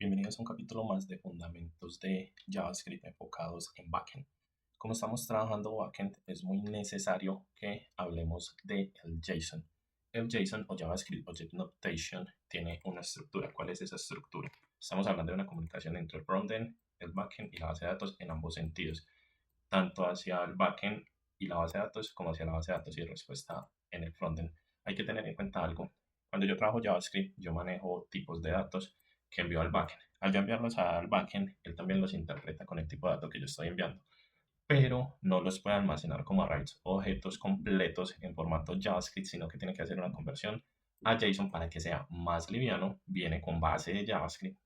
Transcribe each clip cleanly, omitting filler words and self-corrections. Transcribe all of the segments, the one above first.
Bienvenidos a un capítulo más de Fundamentos de JavaScript enfocados en backend. Como estamos trabajando backend, es muy necesario que hablemos del JSON. El JSON o JavaScript Object Notation tiene una estructura. ¿Cuál es esa estructura? Estamos hablando de una comunicación entre el frontend, el backend y la base de datos en ambos sentidos, tanto hacia el backend y la base de datos como hacia la base de datos y respuesta en el frontend. Hay que tener en cuenta algo. Cuando yo trabajo JavaScript, yo manejo tipos de datos que envío al backend. Al yo enviarlos al backend, él también los interpreta con el tipo de datos que yo estoy enviando, pero no los puede almacenar como arrays, objetos completos en formato JavaScript, sino que tiene que hacer una conversión a JSON para que sea más liviano, viene con base de JavaScript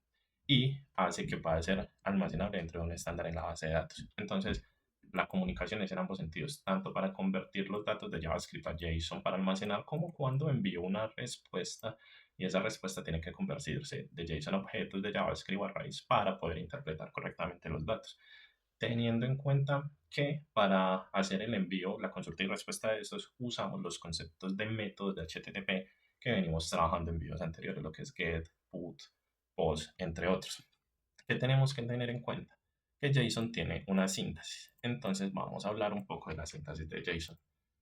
y hace que pueda ser almacenable dentro de un estándar en la base de datos. Entonces, la comunicación es en ambos sentidos, tanto para convertir los datos de JavaScript a JSON para almacenar, como cuando envío una respuesta y esa respuesta tiene que convertirse de JSON a objetos de JavaScript o arrays para poder interpretar correctamente los datos. Teniendo en cuenta que para hacer el envío, la consulta y respuesta de estos, usamos los conceptos de métodos de HTTP que venimos trabajando en videos anteriores, lo que es get, put, post, entre otros. ¿Qué tenemos que tener en cuenta? Que JSON tiene una síntesis. Entonces vamos a hablar un poco de la síntesis de JSON.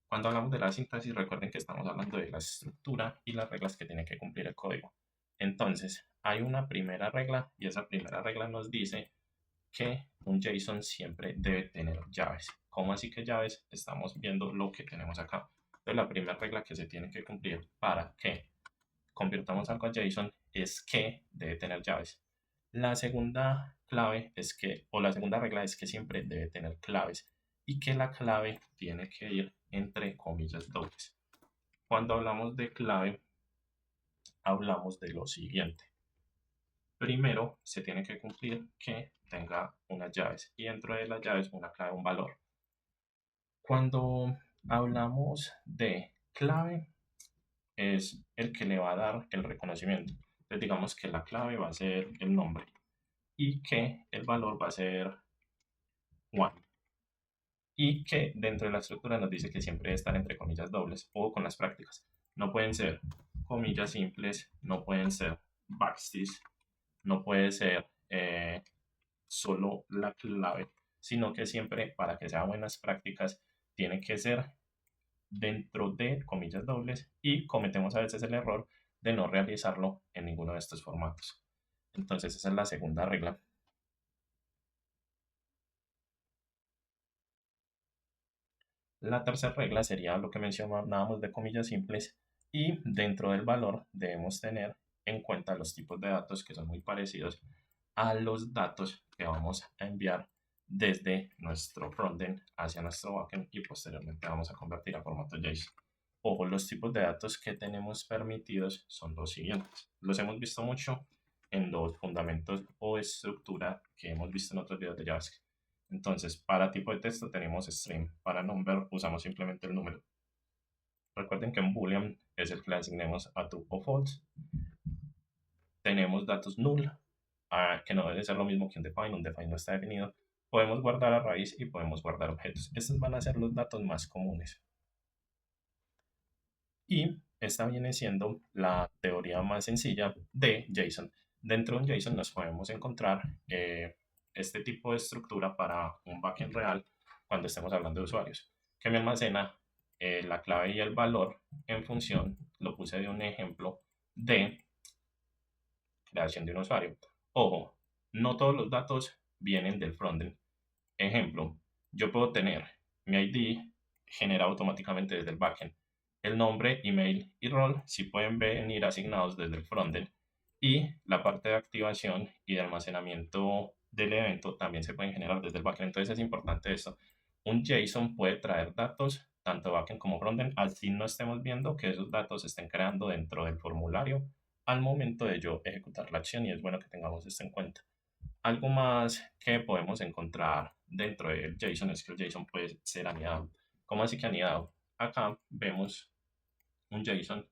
Cuando hablamos de la síntesis, recuerden que estamos hablando de la estructura y las reglas que tiene que cumplir el código. Entonces, hay una primera regla y esa primera regla nos dice que un JSON siempre debe tener llaves. ¿Cómo así que llaves? Estamos viendo lo que tenemos acá. Entonces, la primera regla que se tiene que cumplir para que convirtamos algo a JSON es que debe tener llaves. La segunda clave es que, o la segunda regla es que siempre debe tener claves y que la clave tiene que ir entre comillas dobles. Cuando hablamos de clave, hablamos de lo siguiente. Primero, se tiene que cumplir que tenga unas llaves y dentro de las llaves una clave, un valor. Cuando hablamos de clave, es el que le va a dar el reconocimiento. Entonces, digamos que la clave va a ser el nombre y que el valor va a ser one. Y que dentro de la estructura nos dice que siempre debe estar entre comillas dobles o con las prácticas. No pueden ser comillas simples, no pueden ser backspace, no puede ser solo la clave, sino que siempre para que sean buenas prácticas tiene que ser dentro de comillas dobles y cometemos a veces el error de no realizarlo en ninguno de estos formatos. Entonces esa es la segunda regla. La tercera regla sería lo que mencionábamos de comillas simples y dentro del valor debemos tener en cuenta los tipos de datos que son muy parecidos a los datos que vamos a enviar desde nuestro frontend hacia nuestro backend y posteriormente vamos a convertir a formato JSON. Ojo, los tipos de datos que tenemos permitidos son los siguientes. Los hemos visto mucho en los fundamentos o estructura que hemos visto en otros videos de JavaScript. Entonces, para tipo de texto tenemos string, para number usamos simplemente el número. Recuerden que en boolean es el que le asignemos a true o false. Tenemos datos null, que no debe ser lo mismo que un define no está definido. Podemos guardar a raíz y podemos guardar objetos. Estos van a ser los datos más comunes. Y esta viene siendo la teoría más sencilla de JSON. Dentro de un JSON nos podemos encontrar este tipo de estructura para un backend real cuando estemos hablando de usuarios, que me almacena la clave y el valor en función, lo puse de un ejemplo de creación de un usuario. Ojo, no todos los datos vienen del frontend. Ejemplo, yo puedo tener mi ID generado automáticamente desde el backend. El nombre, email y rol sí pueden venir asignados desde el frontend. Y la parte de activación y de almacenamiento del evento también se pueden generar desde el backend. Entonces es importante esto. Un JSON puede traer datos, tanto backend como frontend, así no estemos viendo que esos datos se estén creando dentro del formulario al momento de yo ejecutar la acción y es bueno que tengamos esto en cuenta. Algo más que podemos encontrar dentro del JSON es que el JSON puede ser anidado. ¿Cómo así que anidado? Acá vemos un JSON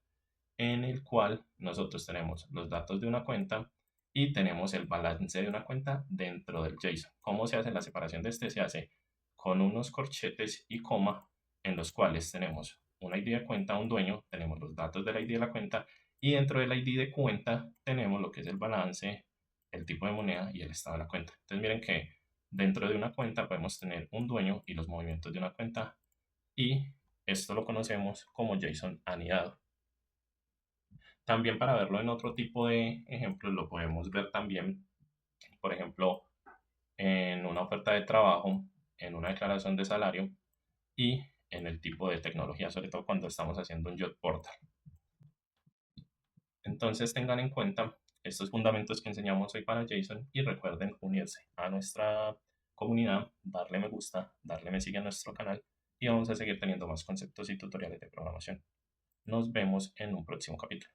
en el cual nosotros tenemos los datos de una cuenta y tenemos el balance de una cuenta dentro del JSON. ¿Cómo se hace la separación de este? Se hace con unos corchetes y coma en los cuales tenemos un ID de cuenta, un dueño, tenemos los datos del ID de la cuenta y dentro del ID de cuenta tenemos lo que es el balance, el tipo de moneda y el estado de la cuenta. Entonces miren que dentro de una cuenta podemos tener un dueño y los movimientos de una cuenta y esto lo conocemos como JSON anidado. También para verlo en otro tipo de ejemplos lo podemos ver también, por ejemplo, en una oferta de trabajo, en una declaración de salario y en el tipo de tecnología, sobre todo cuando estamos haciendo un job portal. Entonces tengan en cuenta estos fundamentos que enseñamos hoy para JSON y recuerden unirse a nuestra comunidad, darle me gusta, darle me sigue a nuestro canal y vamos a seguir teniendo más conceptos y tutoriales de programación. Nos vemos en un próximo capítulo.